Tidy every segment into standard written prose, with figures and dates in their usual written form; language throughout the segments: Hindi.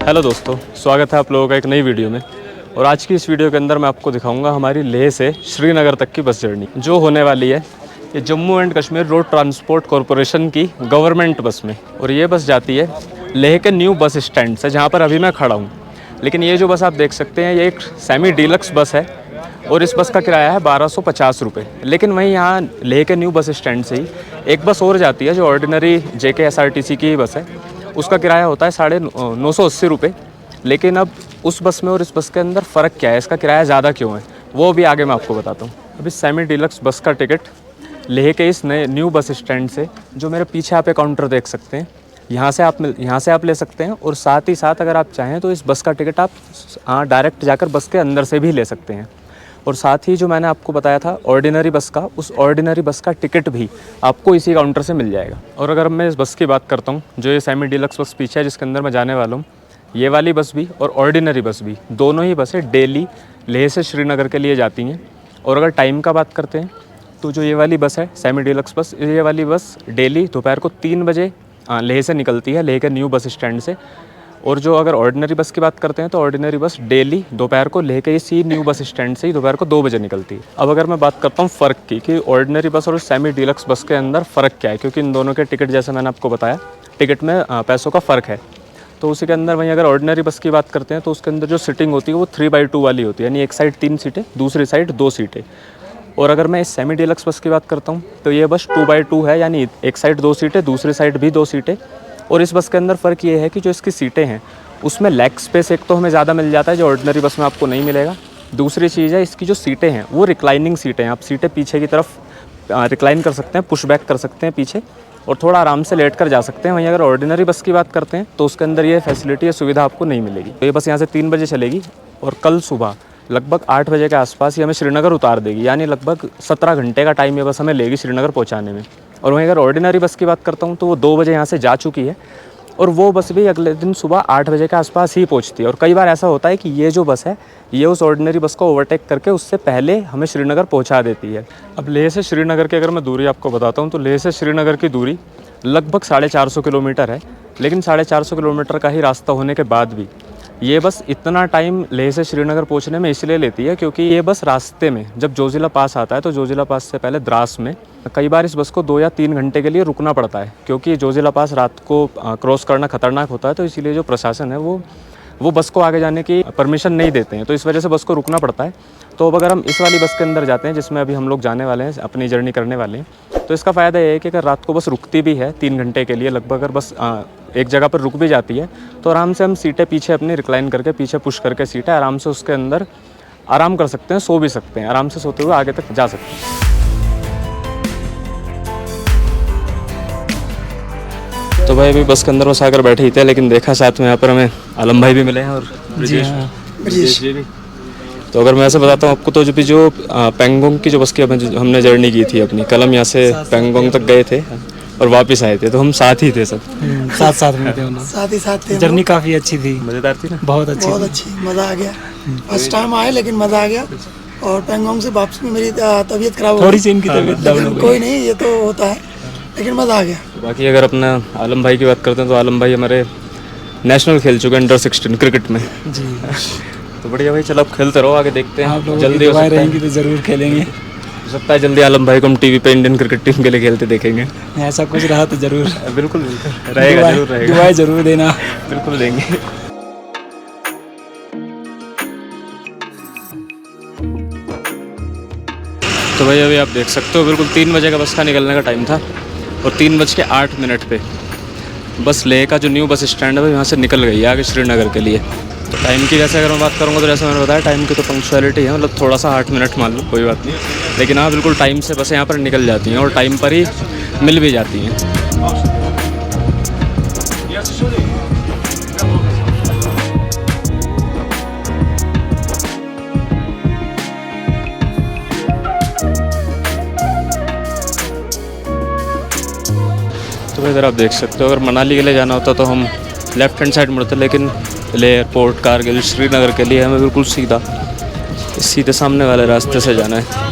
हेलो दोस्तों, स्वागत है आप लोगों का एक नई वीडियो में। और आज की इस वीडियो के अंदर मैं आपको दिखाऊंगा हमारी लेह से श्रीनगर तक की बस जर्नी जो होने वाली है ये Jammu and Kashmir road transport corporation की गवर्नमेंट बस में। और ये बस जाती है लेह के न्यू बस स्टैंड से, जहाँ पर अभी मैं खड़ा हूँ। लेकिन ये जो बस आप देख सकते हैं ये एक सेमी डीलक्स बस है और इस बस का किराया है 1250 रुपये। लेकिन वहीं यहाँ लेह के न्यू बस स्टैंड से ही एक बस और जाती है जो ऑर्डिनरी JKSRTC की ही बस है, उसका किराया होता है 980 रुपये। लेकिन अब उस बस में और इस बस के अंदर फ़र्क क्या है, इसका किराया ज़्यादा क्यों है, वो भी आगे मैं आपको बताता हूँ। अभी सेमी डीलक्स बस का टिकट लेह के इस नए न्यू बस स्टैंड से, जो मेरे पीछे आप एक काउंटर देख सकते हैं, यहाँ से आप ले सकते हैं। और साथ ही साथ अगर आप चाहें तो इस बस का टिकट आप डायरेक्ट जाकर बस के अंदर से भी ले सकते हैं। और साथ ही जो मैंने आपको बताया था ऑर्डिनरी बस का, उस ऑर्डिनरी बस का टिकट भी आपको इसी काउंटर से मिल जाएगा। और अगर मैं इस बस की बात करता हूँ, जो ये सेमी डीलक्स बस पीछे है जिसके अंदर मैं जाने वाला हूँ, ये वाली बस भी और ऑर्डिनरी बस भी, दोनों ही बसें डेली लेह से श्रीनगर के लिए जाती हैं। और अगर टाइम का बात करते हैं तो जो ये वाली बस है सेमी डीलक्स बस, ये वाली बस डेली दोपहर को 3 बजे लेह से निकलती है, लेह के न्यू बस स्टैंड से। और जो अगर ऑर्डिनरी बस की बात करते हैं तो ऑर्डिनरी बस डेली दोपहर को लेह के इसी न्यू बस स्टैंड से ही दोपहर को 2 बजे निकलती है। अब अगर मैं बात करता हूँ फ़र्क की कि ऑर्डिनरी बस और सेमी डीलक्स बस के अंदर फ़र्क क्या है, क्योंकि इन दोनों के टिकट, जैसे मैंने आपको बताया, टिकट में पैसों का फ़र्क है। तो उसी के अंदर वहीं अगर ऑर्डिनरी बस की बात करते हैं तो उसके अंदर जो सीटिंग होती है वो 3/2 वाली होती है, यानी एक साइड 3 सीटें, दूसरी साइड 2 सीटें। और अगर मैं इस सेमी डीलक्स बस की बात करता हूँ तो ये बस 2/2 है, यानी एक साइड 2 सीटें, दूसरी साइड भी 2 सीटें। और इस बस के अंदर फ़र्क ये है कि जो इसकी सीटें हैं उसमें लेग स्पेस एक तो हमें ज़्यादा मिल जाता है, जो ऑर्डिनरी बस में आपको नहीं मिलेगा। दूसरी चीज़ है इसकी जो सीटें हैं वो रिक्लाइनिंग सीटें हैं, आप सीटें पीछे की तरफ रिक्लाइन कर सकते हैं, पुश बैक कर सकते हैं पीछे और थोड़ा आराम से लेट कर जा सकते हैं। वहीं अगर ऑर्डिनरी बस की बात करते हैं तो उसके अंदर ये फैसिलिटी या सुविधा आपको नहीं मिलेगी। तो ये बस यहाँ से 3 बजे चलेगी और कल सुबह लगभग 8 बजे के आसपास ये हमें श्रीनगर उतार देगी, यानी लगभग 17 घंटे का टाइम ये बस हमें लेगी श्रीनगर पहुँचाने में। और वहीं अगर ऑर्डिनरी बस की बात करता हूँ तो वो 2 बजे यहाँ से जा चुकी है और वो बस भी अगले दिन सुबह 8 बजे के आसपास ही पहुंचती है। और कई बार ऐसा होता है कि ये जो बस है ये उस ऑर्डिनरी बस को ओवरटेक करके उससे पहले हमें श्रीनगर पहुंचा देती है। अब लेह से श्रीनगर की अगर मैं दूरी आपको बताता हूँ तो लेह से श्रीनगर की दूरी लगभग 450 किलोमीटर है। लेकिन 450 किलोमीटर का ही रास्ता होने के बाद भी ये बस इतना टाइम लेह से श्रीनगर पहुंचने में इसलिए लेती है क्योंकि ये बस रास्ते में जब जोजिला पास आता है तो जोजिला पास से पहले द्रास में कई बार इस बस को 2 या 3 घंटे के लिए रुकना पड़ता है, क्योंकि जोजिला पास रात को क्रॉस करना खतरनाक होता है। तो इसीलिए जो प्रशासन है वो बस को आगे जाने की परमिशन नहीं देते हैं, तो इस वजह से बस को रुकना पड़ता है। तो अब अगर हम इस वाली बस के अंदर जाते हैं जिसमें अभी हम लोग जाने वाले हैं, अपनी जर्नी करने वाले हैं, तो इसका फ़ायदा ये है कि अगर रात को बस रुकती भी है 3 घंटे के लिए लगभग, अगर बस एक जगह पर रुक भी जाती है तो आराम से हम सीटें पीछे अपनी रिक्लाइन करके पीछे पुश करके सीटें आराम से उसके अंदर आराम कर सकते हैं, सो भी सकते हैं, आराम से सोते हुए आगे तक जा सकते हैं। तो भाई अभी बस के अंदर बस आकर बैठे ही थे, लेकिन देखा साथ में यहाँ पर हमें आलम भाई भी मिले हैं और ब्रिजेश जी भी। तो अगर मैं ऐसे बताता हूँ आपको तो जो पेंगोंग की जो बस की हमने जर्नी की थी अपनी, कल हम यहाँ से पेंगोंग तक गए थे और वापस आए थे, तो हम साथ ही थे सब, साथ में थे, साथ थे। जर्नी काफ़ी अच्छी थी, मज़ेदार थी ना, बहुत अच्छी, मज़ा आ गया। फर्स्ट टाइम आए लेकिन मज़ा आ गया। और पेंगोंग से वापस में मेरी तबीयत खराब हो गई, थोड़ी सी इनकी तबीयत डाउन हो गई, कोई नहीं, ये तो होता है, लेकिन मज़ा आ गया। बाकी अगर अपना आलम भाई की बात करते हैं तो आलम भाई हमारे नेशनल खेल चुके हैं अंडर 16 क्रिकेट में जी। तो बढ़िया भाई, चलो आप खेलते रहो, आगे देखते हैं, जल्दी हो सकता है तो ज़रूर खेलेंगे, हो सकता है जल्दी आलम भाई को हम टीवी पे इंडियन क्रिकेट टीम के लिए खेलते देखेंगे। ऐसा कुछ रहा तो ज़रूर बिल्कुल रहेगा, जरूर रहेगा, दुआएं ज़रूर देना, बिल्कुल देंगे। तो भाई अभी आप देख सकते हो बिल्कुल 3 बजे का बस का निकलने का टाइम था और 3:08 पे बस लेह का जो न्यू बस स्टैंड है यहाँ से निकल गई है आगे श्रीनगर के लिए। तो टाइम की जैसे अगर मैं बात करूँगा तो जैसे मैंने बताया टाइम की तो पंक्चुअलिटी है, मतलब थोड़ा सा 8 मिनट मान लो, कोई बात नहीं, लेकिन हाँ बिल्कुल टाइम से बसें यहाँ पर निकल जाती हैं और टाइम पर ही मिल भी जाती हैं। तो इधर आप देख सकते हो अगर मनाली के लिए जाना होता तो हम लेफ्ट हैंड साइड मुड़ते, लेकिन लेह एयरपोर्ट, कारगिल, श्रीनगर के लिए हमें बिल्कुल सीधे सामने वाले रास्ते से जाना है।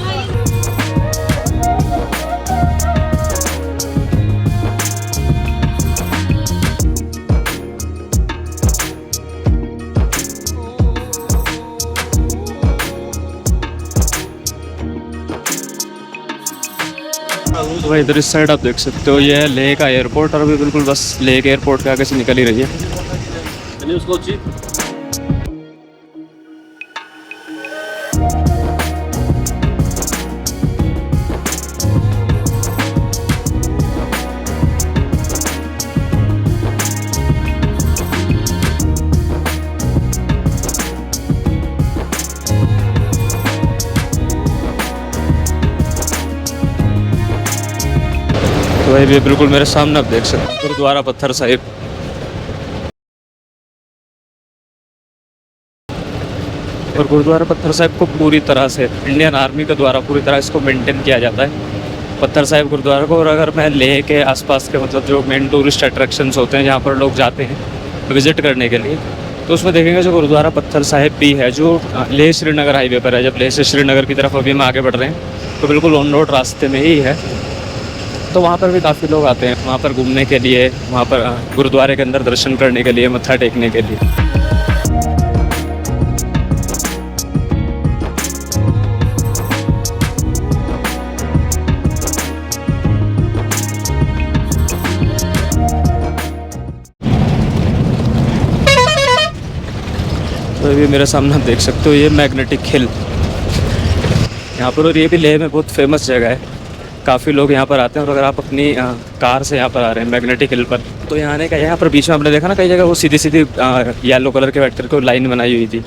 तो भाई इधर इस साइड आप देख सकते हो, ये है लेह का एयरपोर्ट और अभी बिल्कुल बस लेह के एयरपोर्ट के आगे से निकल ही रही है। उसको तो भाई ये बिल्कुल मेरे सामने आप देख सकते हैं गुरुद्वारा पत्थर साहिब। और गुरुद्वारा पत्थर साहिब को पूरी तरह से इंडियन आर्मी के द्वारा पूरी तरह इसको मेंटेन किया जाता है पत्थर साहिब गुरुद्वारा को। और अगर मैं लेह के आसपास के मतलब जो मेन टूरिस्ट अट्रैक्शंस होते हैं जहाँ पर लोग जाते हैं विजिट करने के लिए, तो उसमें देखेंगे जो गुरुद्वारा पत्थर साहिब भी है जो लेह श्रीनगर हाईवे पर है। जब लेह से श्रीनगर की तरफ अभी हम आगे बढ़ रहे हैं तो बिल्कुल ऑन रोड रास्ते में ही है। तो वहाँ पर भी काफ़ी लोग आते हैं वहाँ पर घूमने के लिए, वहाँ पर गुरुद्वारे के अंदर दर्शन करने के लिए, मत्था टेकने के लिए। तो ये मेरे सामने आप देख सकते हो ये मैग्नेटिक हिल यहाँ पर, और ये भी लेह में बहुत फेमस जगह है। काफ़ी लोग यहाँ पर आते हैं और अगर आप अपनी कार से यहाँ पर आ रहे हैं मैग्नेटिक हिल पर, तो यहाँ आने का यहाँ पर बीच में आपने देखा ना कई जगह वो सीधी सीधी येलो कलर के वेक्टर को लाइन बनाई हुई थी।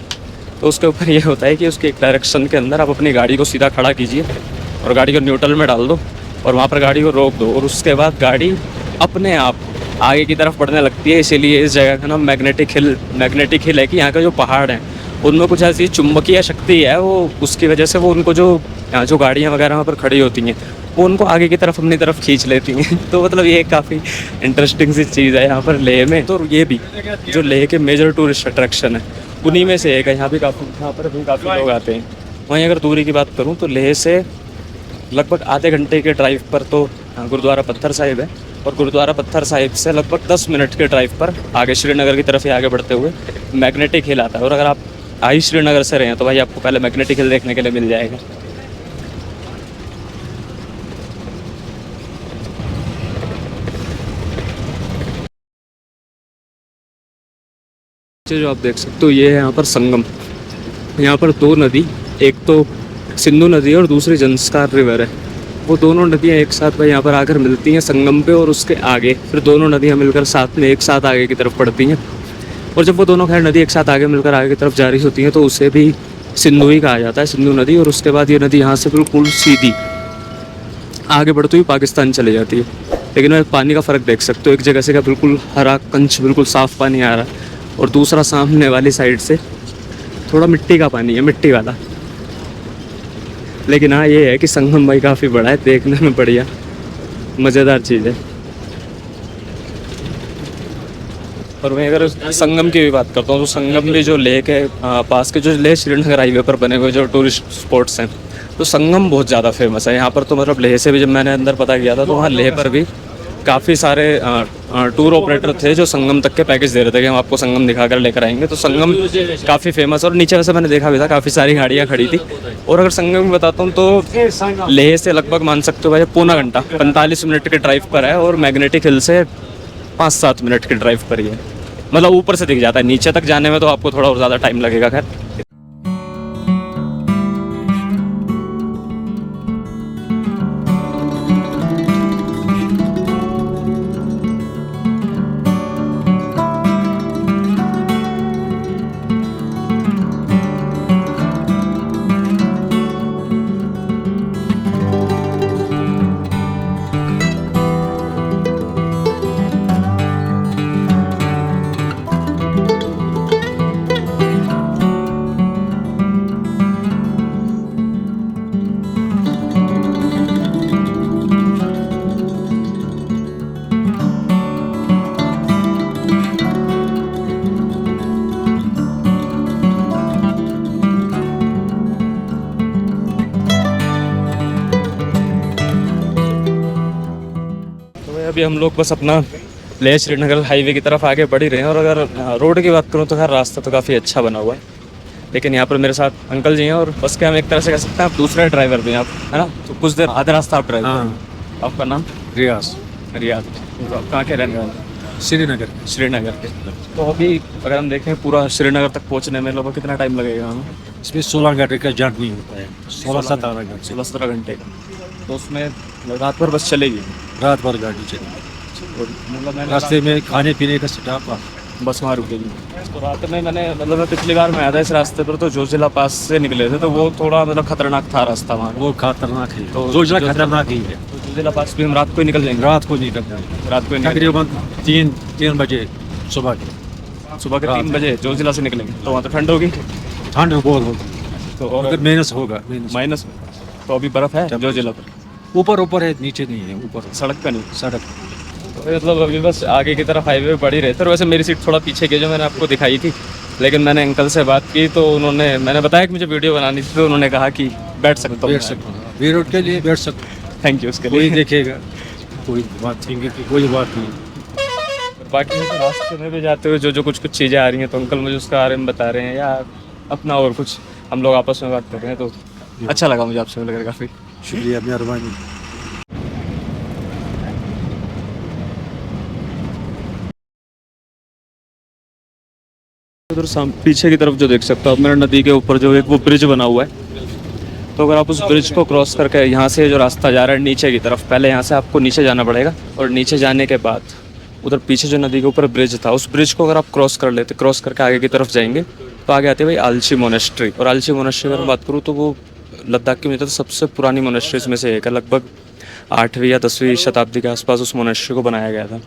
तो उसके ऊपर ये होता है कि उसके एक डायरेक्शन के अंदर आप अपनी गाड़ी को सीधा खड़ा कीजिए और गाड़ी को न्यूट्रल में डाल दो और वहाँ पर गाड़ी को रोक दो और उसके बाद गाड़ी अपने आप आगे की तरफ बढ़ने लगती है। इसीलिए इस जगह का नाम मैग्नेटिक हिल है कि यहाँ के जो पहाड़ हैं उनमें कुछ ऐसी चुंबकीय शक्ति है, वो उसकी वजह से वो उनको जो गाड़ियाँ वगैरह वहाँ पर खड़ी होती हैं वो उनको आगे की तरफ अपनी तरफ खींच लेती हैं। तो मतलब ये काफ़ी इंटरेस्टिंग सी चीज़ है यहाँ पर लेह में। तो ये भी जो लेह के मेजर टूरिस्ट अट्रैक्शन है उन्हीं में से एक है। यहाँ पर भी काफ़ी लोग आते हैं। वहीं अगर दूरी की बात करूँ तो लेह से लगभग आधे घंटे के ड्राइव पर तो गुरुद्वारा पत्थर साहिब है और गुरुद्वारा पत्थर साहिब से लगभग 10 मिनट के ड्राइव पर आगे श्रीनगर की तरफ ही आगे बढ़ते हुए मैग्नेटिक हिल आता है। और अगर आप आई श्रीनगर से रहे हैं तो भाई आपको पहले मैग्नेटिक हिल देखने के लिए मिल जाएगा। जो आप देख सकते हो ये है यहाँ पर संगम। यहाँ पर दो नदी, एक तो सिंधु नदी और दूसरी जंस्कार रिवर है। वो दोनों नदियाँ एक साथ भाई यहाँ पर आकर मिलती हैं संगम पे और उसके आगे फिर दोनों नदियाँ मिलकर साथ में एक साथ आगे की तरफ बढ़ती हैं। और जब वो दोनों खैर नदी एक साथ आगे मिलकर आगे की तरफ जारी होती हैं तो उसे भी सिंधु ही कहा जाता है, सिंधु नदी। और उसके बाद ये नदी यहाँ से बिल्कुल सीधी आगे बढ़ती हुई पाकिस्तान चली जाती है। लेकिन मैं पानी का फ़र्क देख सकते हो, एक जगह से का बिल्कुल हरा कंच बिल्कुल साफ़ पानी आ रहा है और दूसरा सामने वाली साइड से थोड़ा मिट्टी का पानी है, मिट्टी वाला। लेकिन हाँ ये है कि संगम भाई काफ़ी बड़ा है, देखने में बढ़िया मज़ेदार चीज़ है। और मैं अगर संगम की भी बात करता हूँ तो संगम भी जो लेक है पास के जो लेह श्रीनगर हाईवे पर बने हुए जो टूरिस्ट स्पॉट्स हैं तो संगम बहुत ज़्यादा फेमस है यहाँ पर। तो मतलब लेह से भी जब मैंने अंदर पता किया था तो वहाँ लेह पर भी काफ़ी सारे टूर ऑपरेटर थे जो संगम तक के पैकेज दे रहे थे कि हम आपको संगम दिखा कर लेकर आएंगे। तो संगम काफ़ी फेमस और नीचे वैसे मैंने देखा भी था काफ़ी सारी गाड़ियाँ खड़ी थी। और अगर संगम में बताता हूँ तो लेह से लगभग मान सकते हो भाई पौना घंटा 45 मिनट के ड्राइव पर है और मैग्नेटिक हिल से 5-7 मिनट के ड्राइव पर ही है। मतलब ऊपर से दिख जाता है, नीचे तक जाने में तो आपको थोड़ा और ज़्यादा टाइम लगेगा। खैर अभी हम लोग बस अपना लेह श्रीनगर हाईवे की तरफ आगे बढ़ ही रहे हैं। और अगर रोड की बात करूँ तो खैर रास्ता तो काफ़ी अच्छा बना हुआ है, लेकिन यहाँ पर मेरे साथ अंकल जी हैं और बस के हम एक तरह से कह सकते हैं आप दूसरे ड्राइवर भी हैं आप, है ना। तो कुछ देर आधा रास्ता आप ड्राइव आपका नाम? रियाज रियाज। तो आप कहाँ के रहने वाले हैं? श्रीनगर। श्रीनगर के। तो अभी अगर हम देखें पूरा श्रीनगर तक पहुंचने में लगभग कितना टाइम लगेगा हमें? इसमें 16 घंटे का जर्नी होता है, 16-17 घंटे 16-17 घंटे का। तो उसमें रात भर बस चलेगी? रात भर गाड़ी चलेगी। और मतलब मैंने रास्ते में खाने पीने का स्टॉप बस वहाँ रुकेगी। तो रात में मैंने मतलब मैं पिछली बार में आया था इस रास्ते पर, तो जोजिला पास से निकले थे, तो वो थोड़ा मतलब खतरनाक था रास्ता वहाँ। वो खतरनाक है, तो जोजिला खतरनाक ही है। तो जोजिला पास भी हम रात को ही निकल जाएंगे? रात को निकलते हैं, रात को ही निकल- तकरीबन 3 बजे सुबह के। सुबह के रात 3 बजे जोजिला से निकलेंगे, तो वहाँ तो ठंड होगी। ठंड बहुत होगी, तो और अगर माइनस होगा, माइनस में तो अभी बर्फ़ है जोजिला पर? ऊपर है, नीचे नहीं है, ऊपर सड़क पे नहीं? सड़क। तो मतलब अभी बस आगे की तरफ हाईवे बढ़ ही रहे थे। और वैसे मेरी सीट थोड़ा पीछे की जो मैंने आपको दिखाई थी, लेकिन मैंने अंकल से बात की तो मैंने बताया कि मुझे वीडियो बनानी थी, तो उन्होंने कहा कि बैठ सकता हूँ। बैठ सकते हैं, वी रोड के लिए बैठ सकते हैं। थैंक यू उसके कोई लिए। देखेगा, कोई बात नहीं कि कोई बात नहीं। बाकी तो रास्ते में भी जाते हुए जो कुछ चीज़ें आ रही हैं, तो अंकल मुझे उसके बारे में बता रहे हैं, या अपना और कुछ हम लोग आपस में बात कर रहे हैं, तो अच्छा लगा मुझे आपसे मिलकर काफ़ी। शुक्रिया, मेहरबानी। उधर पीछे की तरफ जो देख सकते हो आप, मेरा नदी के ऊपर जो एक वो ब्रिज बना हुआ है, तो अगर आप उस ब्रिज को क्रॉस करके यहाँ से जो रास्ता जा रहा है नीचे की तरफ, पहले यहाँ से आपको नीचे जाना पड़ेगा, और नीचे जाने के बाद उधर पीछे जो नदी के ऊपर ब्रिज था, उस ब्रिज को अगर आप क्रॉस कर लेते, क्रॉस करके आगे की तरफ जाएंगे, तो आगे आती है भाई आलची मोनेस्ट्री। और आलची मोनेस्ट्री अगर बात करूँ तो वो लद्दाख की मुझे तो सबसे पुरानी मोनेस्ट्रीज में से एक है। लगभग 8वीं या 10वीं शताब्दी के आसपास उस मोनेस्ट्री को बनाया गया था।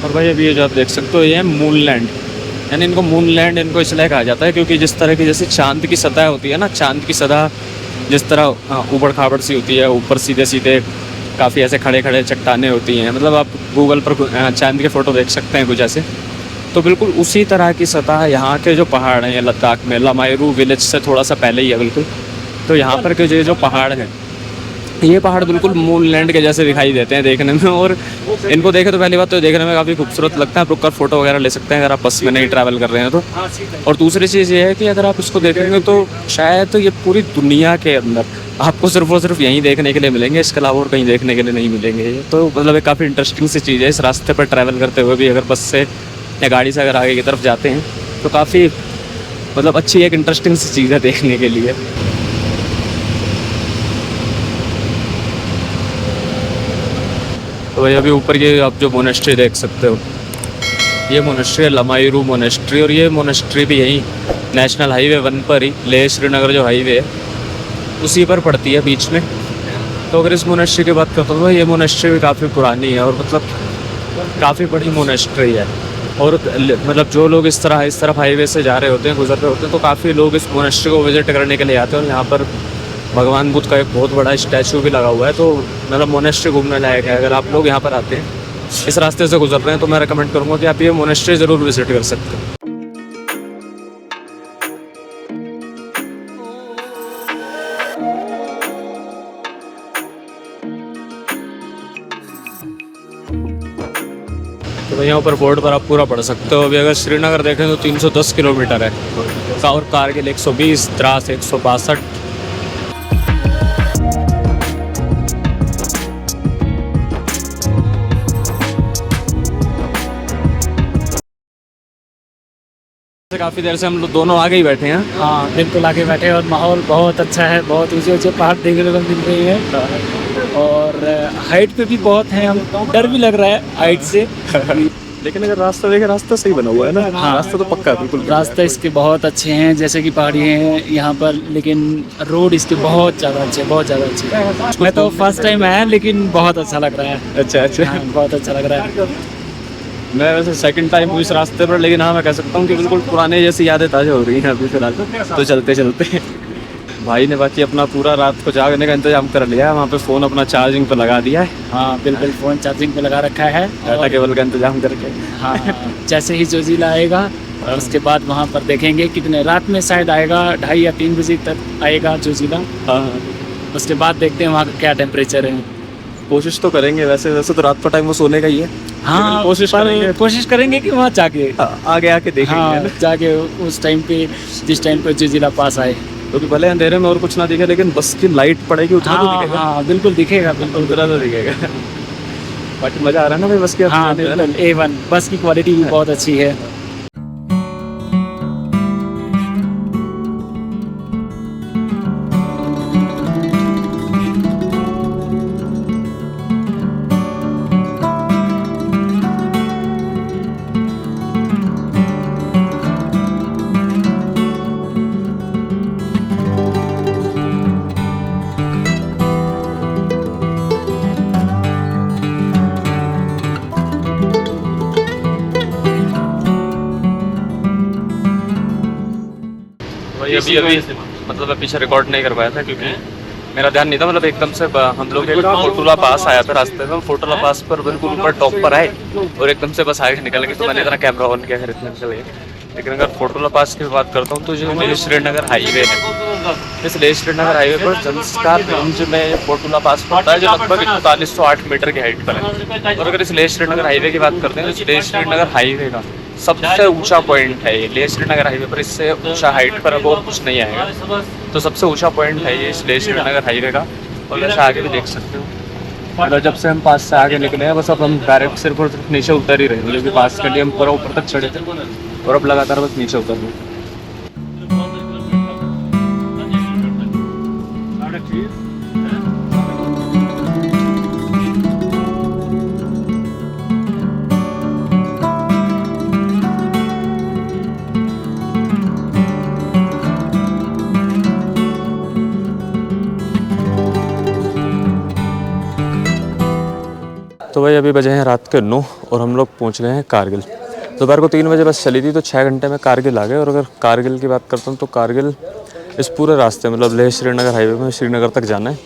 और भाई अभी ये जो आप देख सकते हो, ये है मून लैंड। यानी इनको मून लैंड इनको इसलिए कहा जाता है क्योंकि जिस तरह की जैसे चांद की सतह होती है ना, चांद की सतह जिस तरह ऊबड़ खाबड़ सी होती है, ऊपर सीधे सीधे काफ़ी ऐसे खड़े खड़े चट्टानें होती हैं, मतलब आप गूगल पर चांद के फ़ोटो देख सकते हैं कुछ ऐसे, तो बिल्कुल उसी तरह की सतह यहाँ के जो पहाड़ हैं लद्दाख में, लामायरू विलेज से थोड़ा सा पहले ही है बिल्कुल। तो यहाँ पर के जो पहाड़ हैं ये पहाड़ बिल्कुल मून लैंड के जैसे दिखाई देते हैं देखने में, और इनको देखे तो पहली बात तो देखने में काफ़ी खूबसूरत लगता है। आप रुक कर फोटो वगैरह ले सकते हैं अगर आप बस में नहीं ट्रैवल कर रहे हैं तो। और दूसरी चीज़ ये है कि अगर आप इसको देखेंगे तो शायद ये पूरी दुनिया के अंदर आपको सिर्फ और सिर्फ यहीं देखने के लिए मिलेंगे, इसके अलावा और कहीं देखने के लिए नहीं मिलेंगे। ये तो मतलब एक काफ़ी इंटरेस्टिंग सी चीज़ है। इस रास्ते पर ट्रैवल करते हुए भी अगर बस से या गाड़ी से अगर आगे की तरफ जाते हैं तो काफ़ी मतलब अच्छी एक इंटरेस्टिंग सी चीज़ है देखने के लिए। तो भाई अभी ऊपर ये आप जो मोनेस्ट्री देख सकते हो, ये मोनेस्ट्री है लमायूरू मोनेस्ट्री, और ये मोनेस्ट्री भी यहीं नेशनल हाईवे 1 पर ही, लेह श्रीनगर जो हाईवे है उसी पर पड़ती है बीच में। तो अगर इस मोनेस्ट्री की बात करता हूँ तो ये मोनेस्ट्री भी काफ़ी पुरानी है और मतलब काफ़ी बड़ी मोनेस्ट्री है। और मतलब जो लोग इस तरफ हाईवे से जा रहे होते हैं, गुजर रहे होते हैं, तो काफ़ी लोग इस मोनेस्ट्री को विज़िट करने के लिए आते हैं। और यहाँ पर भगवान बुद्ध का एक बहुत बड़ा स्टैचू भी लगा हुआ है। तो मतलब मोनेस्ट्री घूमने लायक है। अगर आप लोग यहाँ पर आते हैं, इस रास्ते से गुजर रहे हैं, तो मैं रेकमेंड करूँगा कि आप ये मोनेस्ट्री ज़रूर विज़िट कर सकते हैं। तो यहाँ ऊपर बोर्ड पर आप पूरा पढ़ सकते हो। अभी अगर श्रीनगर देखें तो 310 किलोमीटर है, और कारगिल 120, द्रास 162। काफ़ी देर से हम लोग दोनों आगे ही बैठे हैं। हाँ बिल्कुल आगे बैठे हैं और माहौल बहुत अच्छा है। बहुत ऊंचे ऊंचे पहाड़ देखने को मिल रही है और हाइट पे भी बहुत हैं। हम डर भी लग रहा है हाइट से। लेकिन अगर रास्ता देखें, रास्ता सही बना हुआ है ना। हाँ, रास्ता तो पक्का है बिल्कुल। रास्ते इसके बहुत अच्छे हैं, जैसे कि पहाड़ी हैं यहाँ पर, लेकिन रोड इसके बहुत ज़्यादा अच्छे, बहुत ज़्यादा अच्छे। मैं तो फर्स्ट टाइम आया लेकिन बहुत अच्छा लग रहा है। अच्छा अच्छा। हाँ, बहुत अच्छा लग रहा है। मैं वैसे सेकंड टाइम हूँ इस रास्ते पर, लेकिन हाँ मैं कह सकता हूँ कि बिल्कुल पुराने जैसी यादें ताज़ा हो रही हैं अभी फिलहाल। तो चलते चलते भाई ने बाकी अपना पूरा रात को जागने का इंतजाम कर लिया है। वहाँ पे फ़ोन अपना चार्जिंग पे लगा दिया है। हाँ बिल्कुल, फ़ोन चार्जिंग पे लगा रखा है डाटा केबल का इंतजाम करके। हाँ जैसे ही जोजिला आएगा और उसके बाद वहाँ पर देखेंगे कितने रात में शायद आएगा, 2:30 या 3 बजे तक आएगा जोजिला। हाँ, उसके बाद देखते हैं वहाँ का क्या टेम्परेचर है। कोशिश तो करेंगे। वैसे तो रात का टाइम वो सोने का ही है। हाँ कोशिश करेंगे कि वहाँ जाके आगे आके देखेंगे। हाँ जाके उस टाइम पे, जिस टाइम पे जोजिला पास आए, क्योंकि भले अंधेरे में और कुछ ना दिखे, लेकिन बस की लाइट पड़ेगी उतना तो दिखेगा। हाँ बिल्कुल दिखेगा, बिल्कुल उतना तो दिखेगा। बट मज़ा आ रहा है ना भाई बस की। हाँ बिल्कुल A1। बस की क्वालिटी भी बहुत अच्छी है। अभी मतलब मैं पीछे रिकॉर्ड नहीं कर पाया था क्योंकि मेरा ध्यान नहीं था। मतलब एकदम से हम लोग एक फोटोला पास आया था रास्ते में। फोटोला पास पर बिल्कुल ऊपर टॉप पर आए और एकदम से बस आगे निकल गई। तो मैंने इतना कैमरा ऑन किया, फिर इतना निकल गए। लेकिन अगर फोटोला पास की बात करता हूँ तो जो लेह श्रीनगर हाईवे है, इस लेह श्रीनगर हाईवे पर जंस्कार रेंज में फोटोला पास पड़ता है, जो लगभग 4108 मीटर की हाइट पर है। और अगर इस लेह श्रीनगर हाईवे की बात करते हैं तो लेह श्रीनगर हाईवे का सबसे ऊंचा पॉइंट है ये। लेह श्रीनगर हाईवे पर इससे ऊंचा हाइट पर अब और कुछ नहीं आएगा। तो सबसे ऊंचा पॉइंट है ये इस लेह श्रीनगर हाईवे का। और वैसे आगे भी देख सकते हो, मतलब जब से हम पास से आगे निकले हैं बस अब हम डायरेक्ट सिर्फ और सिर्फ नीचे उतर ही रहे हैं। क्योंकि पास के लिए हम पूरा ऊपर तक चढ़े थे और अब लगातार बस नीचे उतर रहे हैं। तो भाई अभी बजे हैं रात के 9 और हम लोग पहुंच गए हैं कारगिल। दोपहर को 3 बजे बस चली थी तो 6 घंटे में कारगिल आ गए। और अगर कारगिल की बात करता हूँ तो कारगिल इस पूरे रास्ते मतलब लेह श्रीनगर हाईवे में श्रीनगर तक जाना है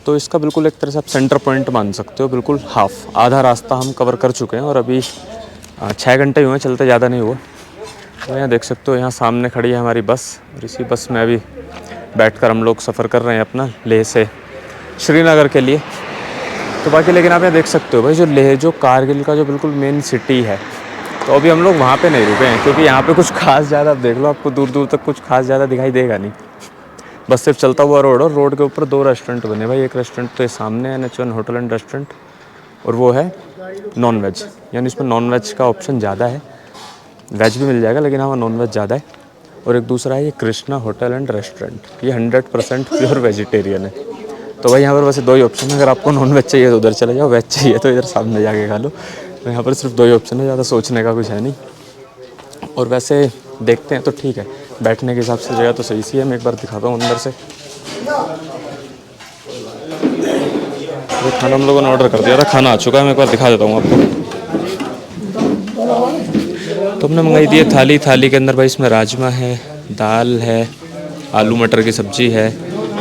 तो इसका बिल्कुल एक तरह से आप सेंटर पॉइंट मान सकते हो। बिल्कुल हाफ आधा रास्ता हम कवर कर चुके हैं और अभी 6 घंटे हुए चलते, ज़्यादा नहीं हुआ। तो यहाँ देख सकते हो, यहाँ सामने खड़ी है हमारी बस और इसी बस में अभी बैठकर हम लोग सफ़र कर रहे हैं अपना लेह से श्रीनगर के लिए। तो बाकी लेकिन आप यहाँ देख सकते हो भाई, जो लेह जो कारगिल का जो बिल्कुल मेन सिटी है, तो अभी हम लोग वहाँ पे नहीं रुके हैं क्योंकि यहाँ पे कुछ खास ज़्यादा, आप देख लो, आपको दूर दूर तक कुछ खास ज़्यादा दिखाई देगा नहीं, बस सिर्फ चलता हुआ रोड, और रोड के ऊपर 2 रेस्टोरेंट बने भाई। एक रेस्टोरेंट तो ये सामने है, NH1 होटल एंड रेस्टोरेंट, और वो है नॉन वेज, यानी इसमें नॉन वेज का ऑप्शन ज़्यादा है, वेज भी मिल जाएगा लेकिन हाँ नॉन वेज ज़्यादा है। और एक दूसरा है ये कृष्णा होटल एंड रेस्टोरेंट, ये 100% प्योर वेजिटेरियन है। तो भाई यहाँ पर वैसे 2 ही ऑप्शन है, अगर आपको नॉन वेज चाहिए तो उधर चले जाओ, वेज चाहिए तो इधर सामने जाके खा लो। तो यहाँ पर सिर्फ 2 ही ऑप्शन है, ज़्यादा सोचने का कुछ है नहीं। और वैसे देखते हैं तो ठीक है, बैठने के हिसाब से जगह तो सही सी है। मैं एक बार दिखाता हूँ अंदर से। तो खाना हम लोगों ने ऑर्डर कर दिया था, खाना आ चुका है, मैं एक बार दिखा देता हूँ आपको। तो हमने मंगाई थी थाली, थाली के अंदर भाई इसमें राजमा है, दाल है, आलू मटर की सब्ज़ी है,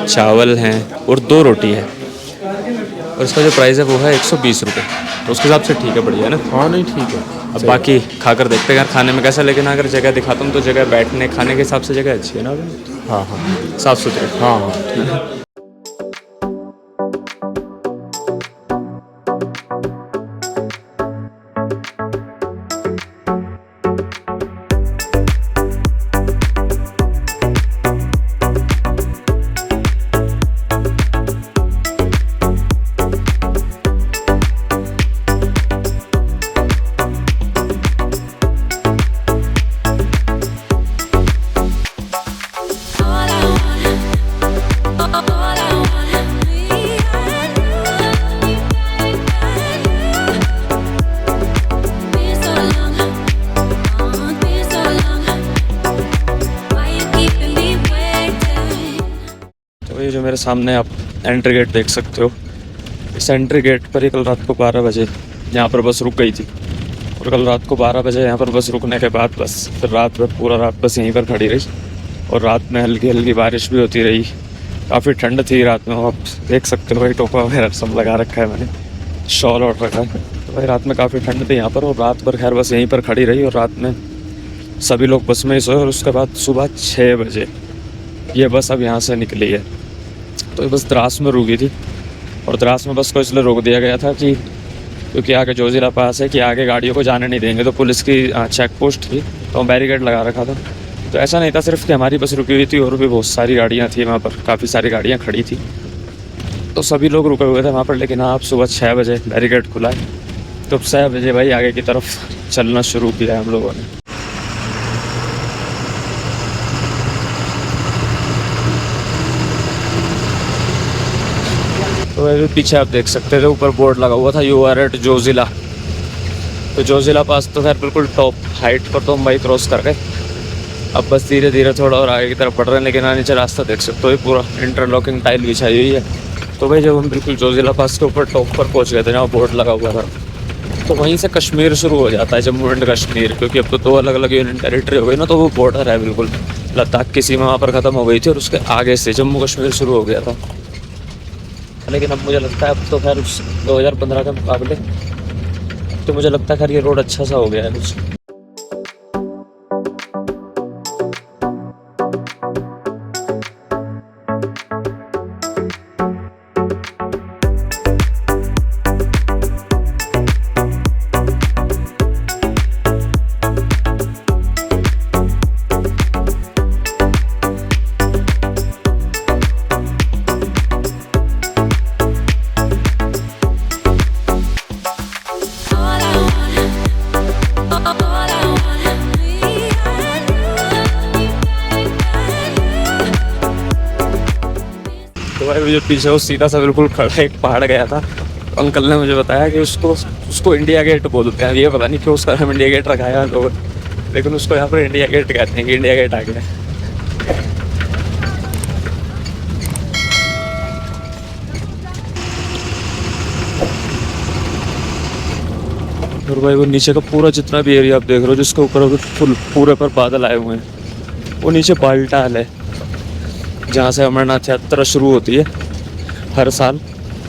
चावल हैं और 2 रोटी है। और इसका जो प्राइस है वो है 120 रुपये। तो उसके हिसाब से ठीक है, बढ़िया है ना? हाँ नहीं ठीक है। अब बाकी खाकर देखते हैं यार खाने में कैसा, लेकिन अगर जगह दिखाता हूँ तो जगह बैठने खाने के हिसाब से जगह अच्छी है ना? हाँ हाँ साफ़ सुथरी। हाँ हाँ ठीक है। ये जो मेरे सामने आप एंट्री गेट देख सकते हो, इस एंट्री गेट पर ही कल रात को 12 बजे यहाँ पर बस रुक गई थी। और कल रात को 12 बजे यहाँ पर बस रुकने के बाद बस फिर रात भर पूरा रात बस यहीं पर खड़ी रही। और रात में हल्की हल्की बारिश भी होती रही, काफ़ी ठंड थी रात में। आप देख सकते हो भाई, टोपा वगैरह सब लगा रखा है मैंने, शॉल ओढ़ रखा है। तो भाई रात में काफ़ी ठंड थी यहाँ पर, और रात भर खैर बस यहीं पर खड़ी रही। और रात में सभी लोग बस में ही सोए। और उसके बाद सुबह 6 बजे ये बस अब यहाँ से निकली है। तो बस द्रास में रुकी थी, और द्रास में बस को इसलिए रोक दिया गया था कि क्योंकि आगे जोजिला पास है कि आगे गाड़ियों को जाने नहीं देंगे, तो पुलिस की चेक पोस्ट थी, तो बैरिकेड लगा रखा था। तो ऐसा नहीं था सिर्फ कि हमारी बस रुकी हुई थी, और भी बहुत सारी गाड़ियाँ थी वहाँ पर, काफ़ी सारी गाड़ियाँ खड़ी थी, तो सभी लोग रुके हुए थे वहाँ पर। लेकिन हाँ, अब सुबह 6 बजे बैरिकेड खुला है, तो 6 बजे भाई आगे की तरफ चलना शुरू किया है हम लोगों ने। तो वही पीछे आप देख सकते थे, ऊपर बोर्ड लगा हुआ था यू आर एट जोजिला। तो जोजिला पास तो खैर बिल्कुल टॉप हाइट पर तो हम भाई क्रॉस कर गए। अब बस धीरे धीरे थोड़ा और आगे की तरफ बढ़ रहे हैं। लेकिन नीचे रास्ता देख सकते हो, पूरा इंटरलॉकिंग टाइल बिछाई हुई है। तो भाई जब हम बिल्कुल जोजिला पास के ऊपर टॉप पर पहुँच गए थे, जहाँ बोर्ड लगा हुआ था, तो वहीं से कश्मीर शुरू हो जाता है, जम्मू एंड कश्मीर। क्योंकि अब तो 2 अलग अलग यूनियन टेरिटरी हो गई ना, तो वो बॉर्डर है बिल्कुल, लद्दाख की सीमा वहाँ पर ख़त्म हो गई थी, और उसके आगे से जम्मू कश्मीर शुरू हो गया था। लेकिन अब मुझे लगता है अब तो खैर 2015 के मुकाबले तो मुझे लगता है खैर ये रोड अच्छा सा हो गया है कुछ। तो भाई जो पीछे वो सीधा सा बिल्कुल खड़ा एक पहाड़ गया था। अंकल ने मुझे बताया कि उसको इंडिया गेट बोलते हैं। ये पता नहीं क्यों उसका नाम इंडिया गेट रखा है लोग, लेकिन उसको यहाँ पर इंडिया गेट कहते हैं कि इंडिया गेट आ गया। और भाई वो नीचे का पूरा जितना भी एरिया आप देख रहे हो, जिसके ऊपर फुल पूरे पर बादल आए हुए हैं, वो नीचे बाल्टाल है, जहाँ से अमरनाथ यात्रा शुरू होती है हर साल।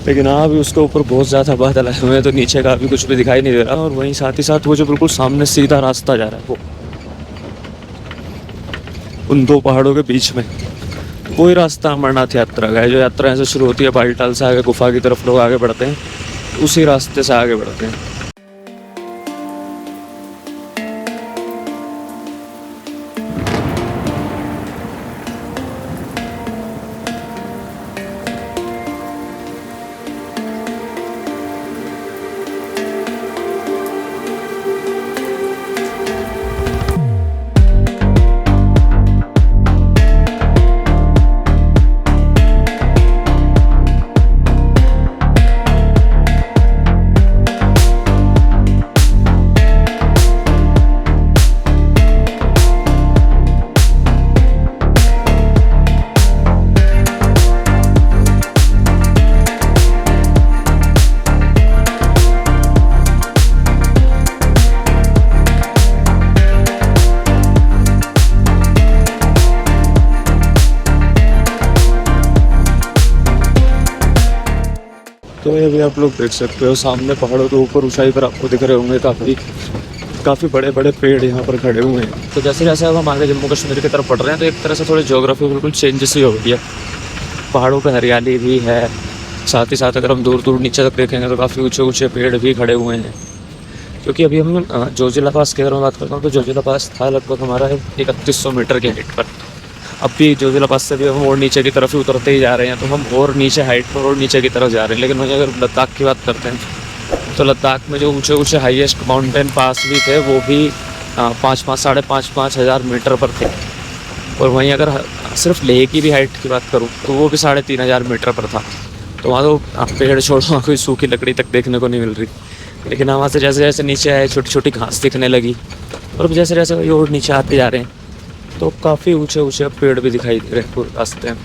लेकिन हाँ अभी उसके ऊपर बहुत ज़्यादा बादल आए हुए हैं, तो नीचे का अभी कुछ भी दिखाई नहीं दे रहा। और वहीं साथ ही साथ वो जो बिल्कुल सामने सीधा रास्ता जा रहा है, वो उन 2 पहाड़ों के बीच में, वही रास्ता अमरनाथ यात्रा का है। जो यात्रा यहाँ से शुरू होती है बालटाल से आगे गुफा की तरफ लोग आगे बढ़ते हैं, उसी रास्ते से आगे बढ़ते हैं। तो अभी आप लोग देख सकते हो सामने पहाड़ों के ऊपर ऊंचाई पर आपको दिख रहे होंगे काफ़ी बड़े बड़े पेड़ यहाँ पर खड़े हुए हैं। तो जैसे जैसे अब हम आगे जम्मू कश्मीर की तरफ बढ़ रहे हैं तो एक तरह से थोड़ी ज्योग्राफी बिल्कुल चेंजेस ही हो गई है। पहाड़ों पर हरियाली भी है, साथ ही साथ अगर हम दूर दूर नीचे तक देखेंगे तो काफ़ी ऊँचे ऊँचे पेड़ भी खड़े हुए हैं। क्योंकि अभी हम जोजिला पास की अगर मैं बात करता हूँ तो जोजिला पास था लगभग हमारा 3100 मीटर के हाइट पर। अब भी जोजिला पास से भी हम और नीचे की तरफ ही उतरते ही जा रहे हैं, तो हम और नीचे हाइट पर और नीचे की तरफ जा रहे हैं। लेकिन वहीं अगर लद्दाख की बात करते हैं तो लद्दाख में जो ऊँचे ऊँचे हाईएस्ट माउंटेन पास भी थे वो भी 5,500 हज़ार मीटर पर थे। और वहीं अगर सिर्फ लेह की भी हाइट की बात करूँ तो वो भी 3,500 मीटर पर था। तो वहाँ तो पेड़ छोड़ो कोई सूखी लकड़ी तक देखने को नहीं मिल रही। लेकिन वहाँ से जैसे जैसे नीचे आए छोटी छोटी घास दिखने लगी, और अब जैसे जैसे और नीचे आते जा रहे हैं तो काफ़ी ऊंचे ऊंचे पेड़ भी दिखाई दे रहे हैं पूरे रास्ते में।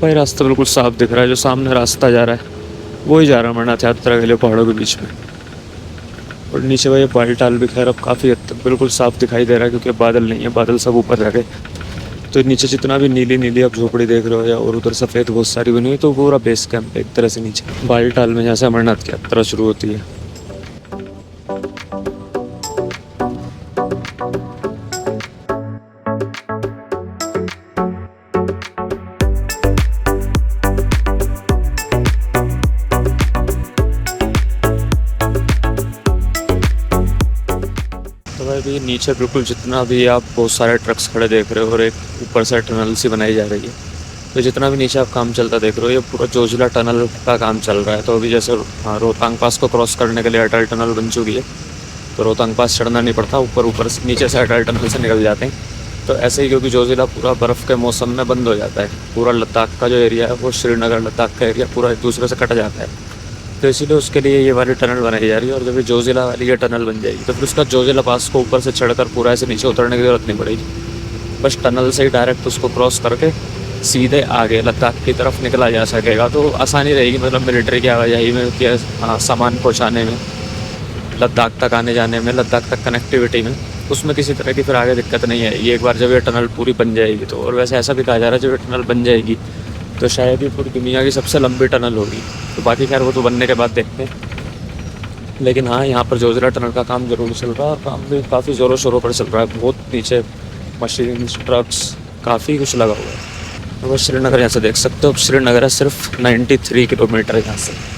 भाई रास्ता बिल्कुल साफ दिख रहा है, जो सामने रास्ता जा रहा है वही जा रहा है अमरनाथ यात्रा के लिए पहाड़ों के बीच में। और नीचे भाई बालटाल भी खैर अब काफ़ी हद तक बिल्कुल साफ दिखाई दे रहा है, क्योंकि बादल नहीं है, बादल सब ऊपर रह गए। तो नीचे जितना भी नीली नीली आप झोपड़ी देख रहे हो या और उधर सफ़ेद बहुत सारी बनी हुई, तो पूरा बेस कैंप है एक तरह से नीचे बालटाल में जहाँ से अमरनाथ की यात्रा शुरू होती है। तो भाई भी नीचे बिल्कुल जितना भी आप बहुत सारे ट्रक्स खड़े देख रहे हो और एक ऊपर से टनल सी बनाई जा रही है, तो जितना भी नीचे आप काम चलता देख रहे हो ये पूरा जोजिला टनल का काम चल रहा है। तो अभी जैसे रोहतांग पास को क्रॉस करने के लिए अटल टनल बन चुकी है, तो रोहतांग पास चढ़ना नहीं पड़ता, ऊपर से नीचे से अटल टनल से निकल जाते हैं। तो ऐसे ही क्योंकि जोजिला पूरा बर्फ़ के मौसम में बंद हो जाता है, पूरा लद्दाख का जो एरिया है वो श्रीनगर लद्दाख का एरिया पूरा एक दूसरे से कट जाता है। तो इसीलिए उसके लिए ये वाली टनल बनाई जा रही है। और जब ये जोजिला वाली ये टनल बन जाएगी तो फिर उसका जोजिला पास को ऊपर से चढ़कर पूरा ऐसे नीचे उतरने की ज़रूरत नहीं पड़ेगी, बस टनल से ही डायरेक्ट उसको क्रॉस करके सीधे आगे लद्दाख की तरफ निकला जा सकेगा। तो आसानी रहेगी, मतलब मिलिट्री की आवाजाही में, सामान पहुँचाने में, लद्दाख तक आने जाने में, लद्दाख तक कनेक्टिविटी में, उसमें किसी तरह की फिर आगे दिक्कत नहीं आएगी एक बार जब ये टनल पूरी बन जाएगी तो। और वैसे ऐसा भी कहा जा रहा है जब ये टनल बन जाएगी तो शायद ही पूरी दुनिया की सबसे लंबी टनल होगी। तो बाकी खैर वो तो बनने के बाद देखते हैं। लेकिन हाँ, यहाँ पर जोजिला टनल का काम ज़रूर चल रहा है, काम भी काफ़ी ज़ोरों शोरों पर चल रहा है। बहुत नीचे मशीन, ट्रक्स, काफ़ी कुछ लगा हुआ है। तो बस श्रीनगर यहाँ से देख सकते हो, अब श्रीनगर है सिर्फ 93 किलोमीटर यहाँ से।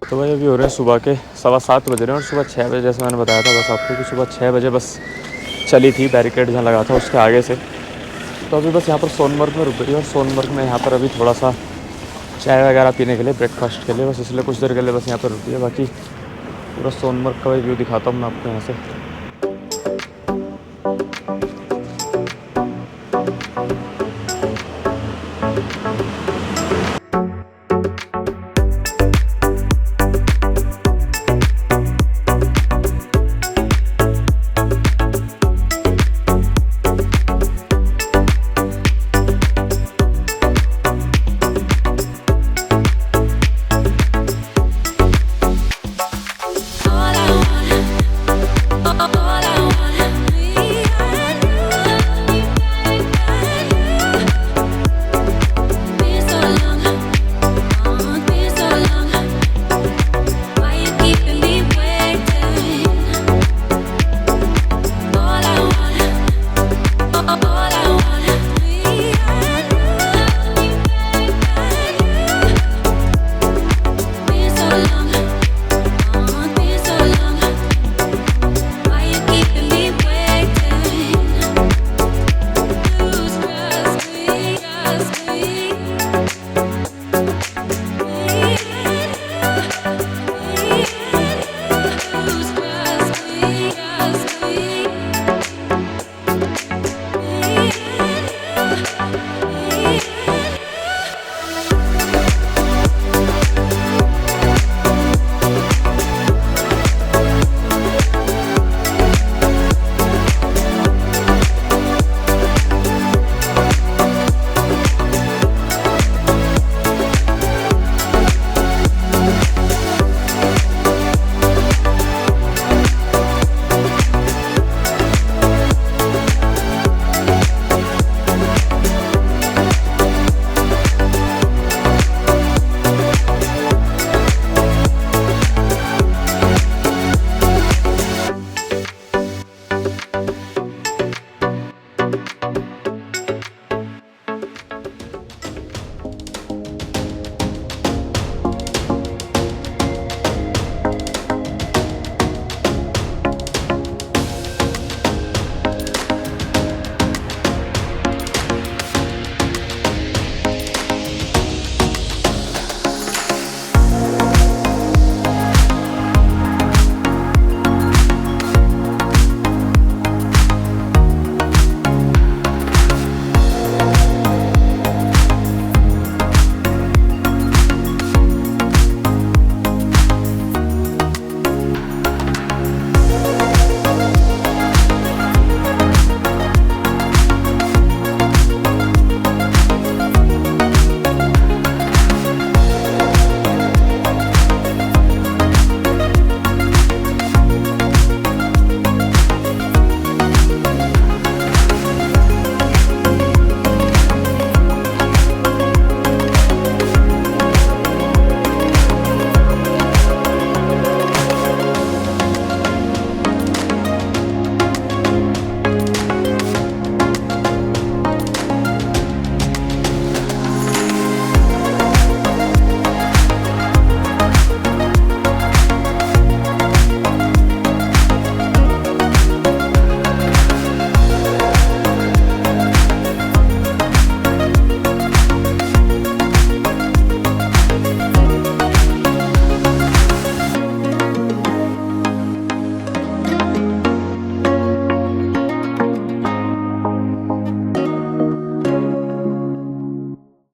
तो भाई अभी हो रहे हैं सुबह के 7:15 बज रहे हैं, और सुबह 6 बजे जैसे मैंने बताया था बस आपको कि सुबह 6 बजे बस चली थी, बैरिकेड जहाँ लगा था उसके आगे से। तो अभी बस यहाँ पर सोनमर्ग में रुक गई, और सोनमर्ग में यहाँ पर अभी थोड़ा सा चाय वगैरह पीने के लिए, ब्रेकफास्ट के लिए, बस इसलिए कुछ देर के लिए बस यहाँ पर रुकी है। बाकी पूरा सोनमर्ग का व्यू दिखाता हूँ मैं आपको यहाँ से।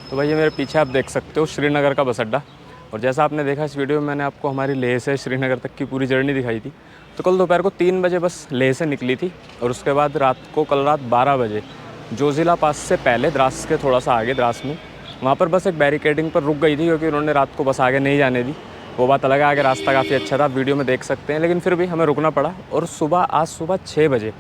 भाई ये मेरे पीछे आप देख सकते हो श्रीनगर का बस अड्डा। और जैसा आपने देखा इस वीडियो में मैंने आपको हमारी लेह से श्रीनगर तक की पूरी जर्नी दिखाई थी। तो कल दोपहर को 3 बजे बस लेह से निकली थी और उसके बाद कल रात 12 बजे जोजिला पास से पहले द्रास के थोड़ा सा आगे द्रास में वहाँ पर बस एक बैरिकेडिंग पर रुक गई थी, क्योंकि उन्होंने रात को बस आगे नहीं जाने दी। वो बात अलग है, आगे रास्ता काफ़ी अच्छा था, वीडियो में देख सकते हैं, लेकिन फिर भी हमें रुकना पड़ा। और आज सुबह 6 बजे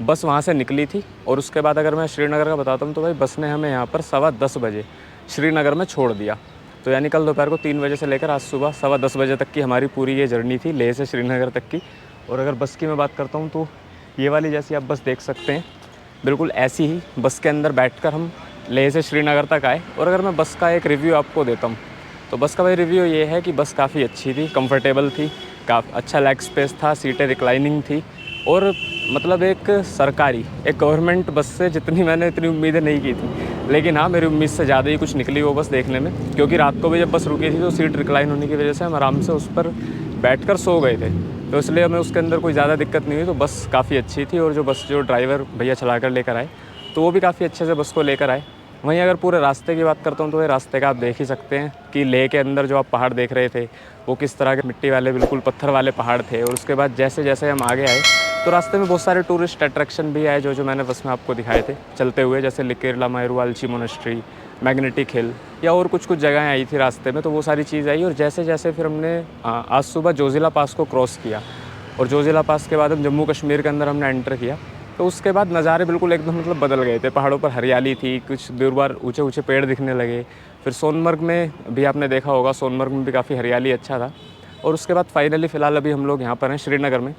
बस वहाँ से निकली थी। और उसके बाद अगर मैं श्रीनगर का बताता हूँ तो भाई बस ने हमें यहाँ पर 10:15 बजे श्रीनगर में छोड़ दिया। तो यानी कल दोपहर को 3 बजे से लेकर आज सुबह 10:15 बजे तक की हमारी पूरी ये जर्नी थी लेह से श्रीनगर तक की। और अगर बस की मैं बात करता हूँ तो ये वाली जैसी आप बस देख सकते हैं, बिल्कुल ऐसी ही बस के अंदर बैठकर हम लेह से श्रीनगर तक आए। और अगर मैं बस का एक रिव्यू आपको देता हूँ तो बस का भाई रिव्यू ये है कि बस काफ़ी अच्छी थी, कंफर्टेबल थी, काफ़ी अच्छा लेग स्पेस था, सीटें रिक्लाइनिंग थी। और मतलब एक सरकारी, एक गवर्नमेंट बस से जितनी मैंने इतनी उम्मीदें नहीं की थी, लेकिन हाँ मेरी उम्मीद से ज़्यादा ही कुछ निकली वो बस देखने में। क्योंकि रात को भी जब बस रुकी थी तो सीट रिक्लाइन होने की वजह से हम आराम से उस पर बैठकर सो गए थे, तो इसलिए हमें उसके अंदर कोई ज़्यादा दिक्कत नहीं हुई। तो बस काफ़ी अच्छी थी, और जो ड्राइवर भैया चला कर लेकर आए तो वो भी काफ़ी अच्छे से बस को लेकर आए। वहीं अगर पूरे रास्ते की बात करता हूँ तो ये रास्ते का आप देख ही सकते हैं कि लेह के अंदर जो आप पहाड़ देख रहे थे वो किस तरह के मिट्टी वाले, बिल्कुल पत्थर वाले पहाड़ थे। और उसके बाद जैसे जैसे हम आगे आए तो रास्ते में बहुत सारे टूरिस्ट अट्रैक्शन भी आए जो मैंने बस में आपको दिखाए थे चलते हुए, जैसे लिकेरला मायरूवालची मोनेस्ट्री, मैग्नेटिक हिल या और कुछ जगहें आई थी रास्ते में, तो वो सारी चीज़ आई। और जैसे जैसे फिर हमने आज सुबह जोजिला पास को क्रॉस किया और जोजिला पास के बाद हम जम्मू कश्मीर के अंदर हमने एंटर किया, तो उसके बाद नज़ारे बिल्कुल एकदम मतलब बदल गए थे। पहाड़ों पर हरियाली थी, कुछ दूर बार ऊंचे ऊंचे पेड़ दिखने लगे। फिर सोनमर्ग में भी आपने देखा होगा, सोनमर्ग में भी काफ़ी हरियाली अच्छा था। और उसके बाद फाइनली फ़िलहाल अभी हम लोग यहाँ पर हैं श्रीनगर में।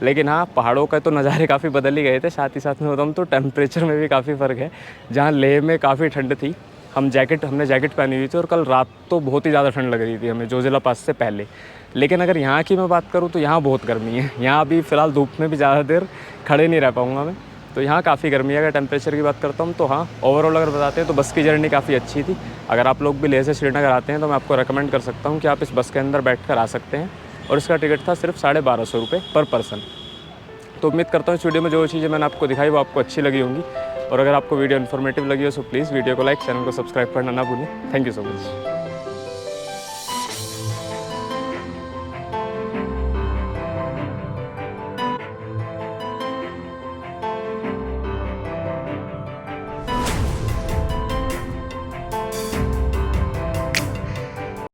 लेकिन हाँ, पहाड़ों का तो नज़ारे काफ़ी बदल ही गए थे, साथ ही साथ में बताऊँ तो टेम्परेचर में भी काफ़ी फ़र्क है। जहाँ लेह में काफ़ी ठंड थी, हमने जैकेट पहनी हुई थी, और कल रात तो बहुत ही ज़्यादा ठंड लग रही थी हमें जोजिला पास से पहले। लेकिन अगर यहाँ की मैं बात करूँ तो यहाँ बहुत गर्मी है। यहाँ अभी फ़िलहाल धूप में भी ज़्यादा देर खड़े नहीं रह पाऊँगा मैं, तो यहाँ काफ़ी गर्मी है। अगर टेम्परेचर की बात करता हूँ तो हाँ, ओवरऑल अगर बताते हैं तो बस की जर्नी काफ़ी अच्छी थी। अगर आप लोग भी लेह से श्रीनगर आते हैं तो मैं आपको रेकमेंड कर सकता हूँ कि आप इस बस के अंदर बैठकर आ सकते हैं। और इसका टिकट था सिर्फ 1250 रुपये पर पर्सन। तो उम्मीद करता हूँ इस वीडियो में जो चीज़ें मैंने आपको दिखाई वो आपको अच्छी लगी होंगी। और अगर आपको वीडियो इन्फॉर्मेटिव लगी हो तो प्लीज़ वीडियो को लाइक, चैनल को सब्सक्राइब करना ना भूलें। Thank you so much.